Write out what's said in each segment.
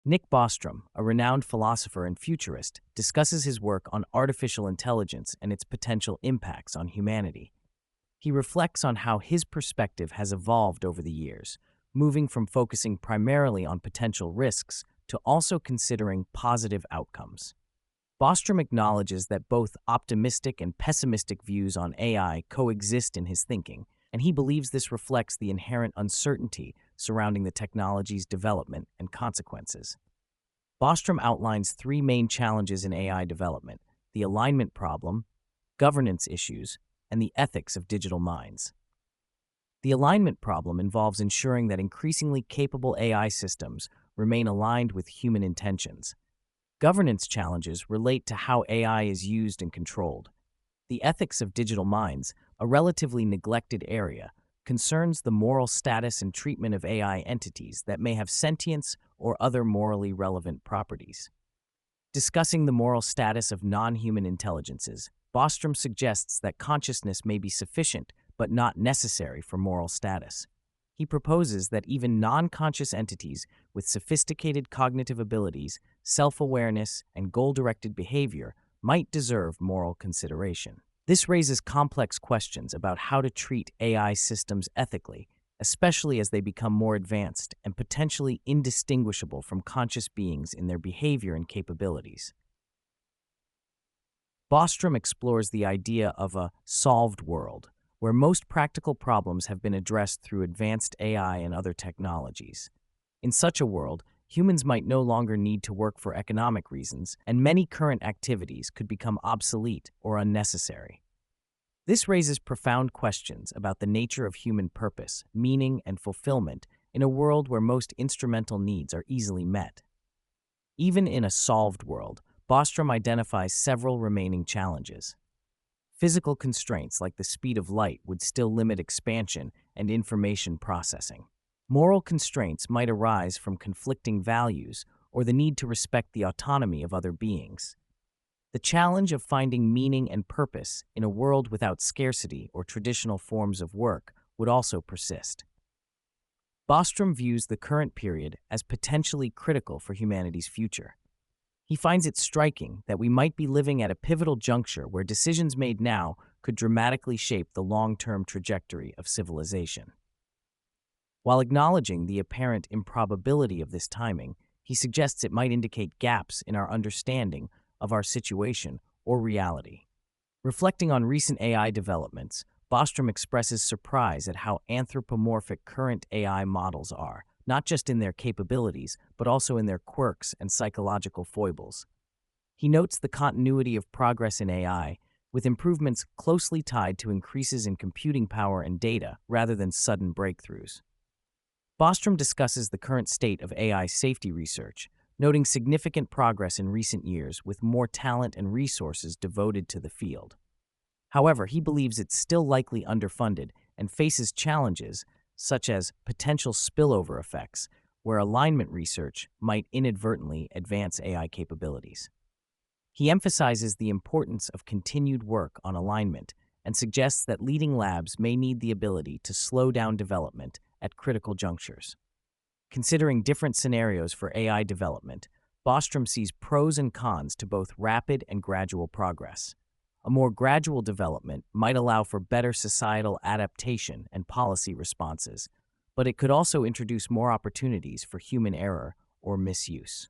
Nick Bostrom, a renowned philosopher and futurist, discusses his work on artificial intelligence and its potential impacts on humanity. He reflects on how his perspective has evolved over the years, moving from focusing primarily on potential risks to also considering positive outcomes. Bostrom acknowledges that both optimistic and pessimistic views on AI coexist in his thinking, and he believes this reflects the inherent uncertainty surrounding the technology's development and consequences. Bostrom outlines three main challenges in AI development: the alignment problem, governance issues, and the ethics of digital minds. The alignment problem involves ensuring that increasingly capable AI systems remain aligned with human intentions. Governance challenges relate to how AI is used and controlled. The ethics of digital minds, a relatively neglected area, concerns the moral status and treatment of AI entities that may have sentience or other morally relevant properties. Discussing the moral status of non-human intelligences, Bostrom suggests that consciousness may be sufficient but not necessary for moral status. He proposes that even non-conscious entities with sophisticated cognitive abilities, self-awareness, and goal-directed behavior might deserve moral consideration. This raises complex questions about how to treat AI systems ethically, especially as they become more advanced and potentially indistinguishable from conscious beings in their behavior and capabilities. Bostrom explores the idea of a solved world, where most practical problems have been addressed through advanced AI and other technologies. In such a world, humans might no longer need to work for economic reasons, and many current activities could become obsolete or unnecessary. This raises profound questions about the nature of human purpose, meaning, and fulfillment in a world where most instrumental needs are easily met. Even in a solved world, Bostrom identifies several remaining challenges. Physical constraints like the speed of light would still limit expansion and information processing. Moral constraints might arise from conflicting values or the need to respect the autonomy of other beings. The challenge of finding meaning and purpose in a world without scarcity or traditional forms of work would also persist. Bostrom views the current period as potentially critical for humanity's future. He finds it striking that we might be living at a pivotal juncture where decisions made now could dramatically shape the long-term trajectory of civilization. While acknowledging the apparent improbability of this timing, he suggests it might indicate gaps in our understanding of our situation or reality. Reflecting on recent AI developments, Bostrom expresses surprise at how anthropomorphic current AI models are, not just in their capabilities, but also in their quirks and psychological foibles. He notes the continuity of progress in AI, with improvements closely tied to increases in computing power and data rather than sudden breakthroughs. Bostrom discusses the current state of AI safety research, noting significant progress in recent years with more talent and resources devoted to the field. However, he believes it's still likely underfunded and faces challenges such as potential spillover effects, where alignment research might inadvertently advance AI capabilities. He emphasizes the importance of continued work on alignment and suggests that leading labs may need the ability to slow down development at critical junctures. Considering different scenarios for AI development, Bostrom sees pros and cons to both rapid and gradual progress. A more gradual development might allow for better societal adaptation and policy responses, but it could also introduce more opportunities for human error or misuse.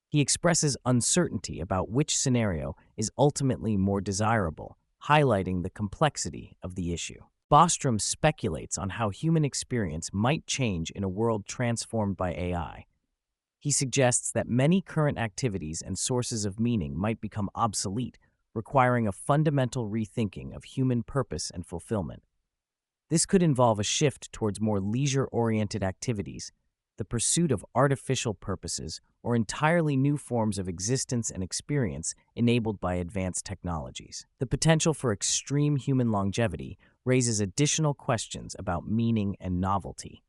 He expresses uncertainty about which scenario is ultimately more desirable, highlighting the complexity of the issue. Bostrom speculates on how human experience might change in a world transformed by AI. He suggests that many current activities and sources of meaning might become obsolete, requiring a fundamental rethinking of human purpose and fulfillment. This could involve a shift towards more leisure-oriented activities, the pursuit of artificial purposes, or entirely new forms of existence and experience enabled by advanced technologies. The potential for extreme human longevity raises additional questions about meaning and novelty.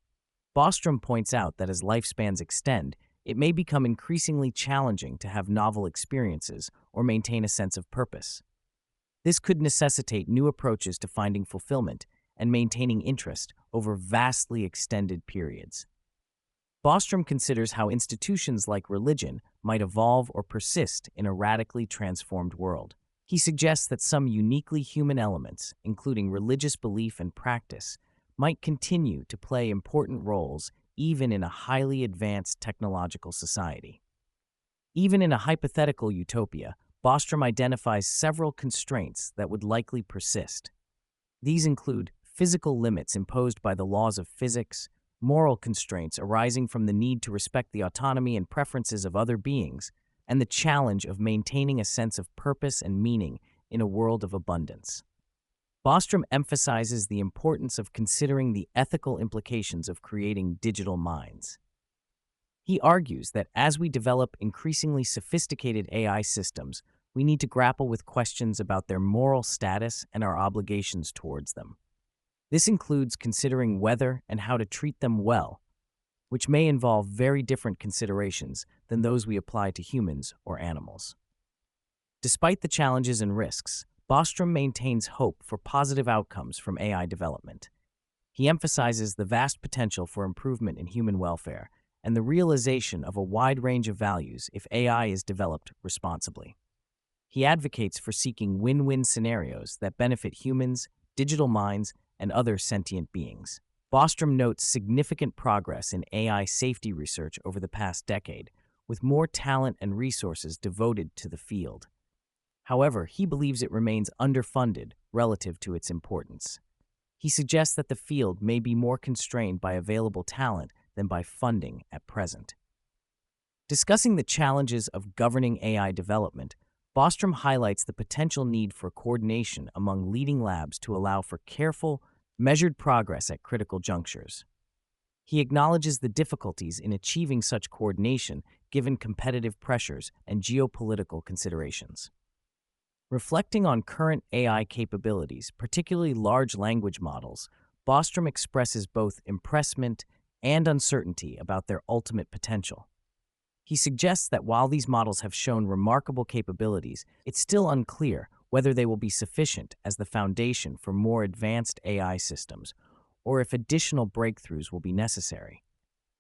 Bostrom points out that as lifespans extend, it may become increasingly challenging to have novel experiences or maintain a sense of purpose. This could necessitate new approaches to finding fulfillment and maintaining interest over vastly extended periods. Bostrom considers how institutions like religion might evolve or persist in a radically transformed world. He suggests that some uniquely human elements, including religious belief and practice, might continue to play important roles even in a highly advanced technological society. Even in a hypothetical utopia, Bostrom identifies several constraints that would likely persist. These include physical limits imposed by the laws of physics, moral constraints arising from the need to respect the autonomy and preferences of other beings, and the challenge of maintaining a sense of purpose and meaning in a world of abundance. Bostrom emphasizes the importance of considering the ethical implications of creating digital minds. He argues that as we develop increasingly sophisticated AI systems, we need to grapple with questions about their moral status and our obligations towards them. This includes considering whether and how to treat them well, which may involve very different considerations than those we apply to humans or animals. Despite the challenges and risks, Bostrom maintains hope for positive outcomes from AI development. He emphasizes the vast potential for improvement in human welfare and the realization of a wide range of values if AI is developed responsibly. He advocates for seeking win-win scenarios that benefit humans, digital minds, and other sentient beings. Bostrom notes significant progress in AI safety research over the past decade, with more talent and resources devoted to the field. However, he believes it remains underfunded relative to its importance. He suggests that the field may be more constrained by available talent than by funding at present. Discussing the challenges of governing AI development, Bostrom highlights the potential need for coordination among leading labs to allow for careful, measured progress at critical junctures. He acknowledges the difficulties in achieving such coordination given competitive pressures and geopolitical considerations. Reflecting on current AI capabilities, particularly large language models, Bostrom expresses both impressment and uncertainty about their ultimate potential. He suggests that while these models have shown remarkable capabilities, it's still unclear whether they will be sufficient as the foundation for more advanced AI systems, or if additional breakthroughs will be necessary.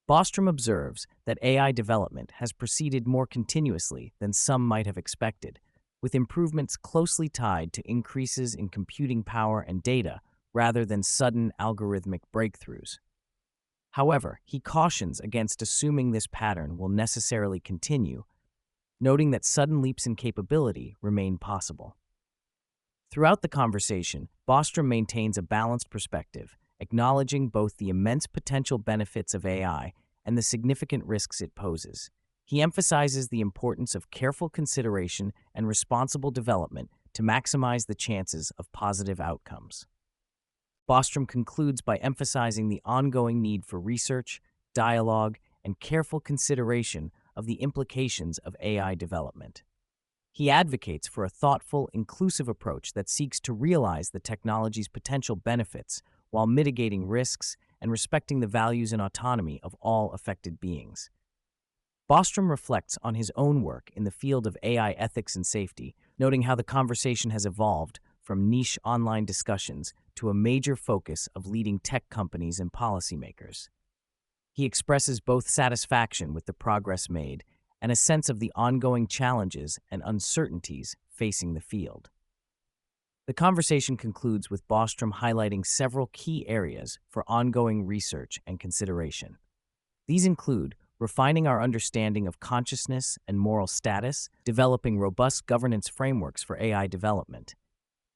Bostrom observes that AI development has proceeded more continuously than some might have expected, with improvements closely tied to increases in computing power and data rather than sudden algorithmic breakthroughs. However, he cautions against assuming this pattern will necessarily continue, noting that sudden leaps in capability remain possible. Throughout the conversation, Bostrom maintains a balanced perspective, acknowledging both the immense potential benefits of AI and the significant risks it poses. He emphasizes the importance of careful consideration and responsible development to maximize the chances of positive outcomes. Bostrom concludes by emphasizing the ongoing need for research, dialogue, and careful consideration of the implications of AI development. He advocates for a thoughtful, inclusive approach that seeks to realize the technology's potential benefits while mitigating risks and respecting the values and autonomy of all affected beings. Bostrom reflects on his own work in the field of AI ethics and safety, noting how the conversation has evolved from niche online discussions to a major focus of leading tech companies and policymakers. He expresses both satisfaction with the progress made and a sense of the ongoing challenges and uncertainties facing the field. The conversation concludes with Bostrom highlighting several key areas for ongoing research and consideration. These include refining our understanding of consciousness and moral status, developing robust governance frameworks for AI development,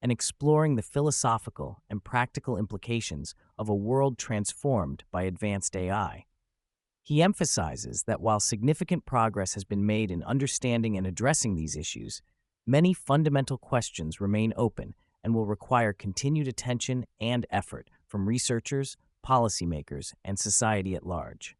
and exploring the philosophical and practical implications of a world transformed by advanced AI. He emphasizes that while significant progress has been made in understanding and addressing these issues, many fundamental questions remain open and will require continued attention and effort from researchers, policymakers, and society at large.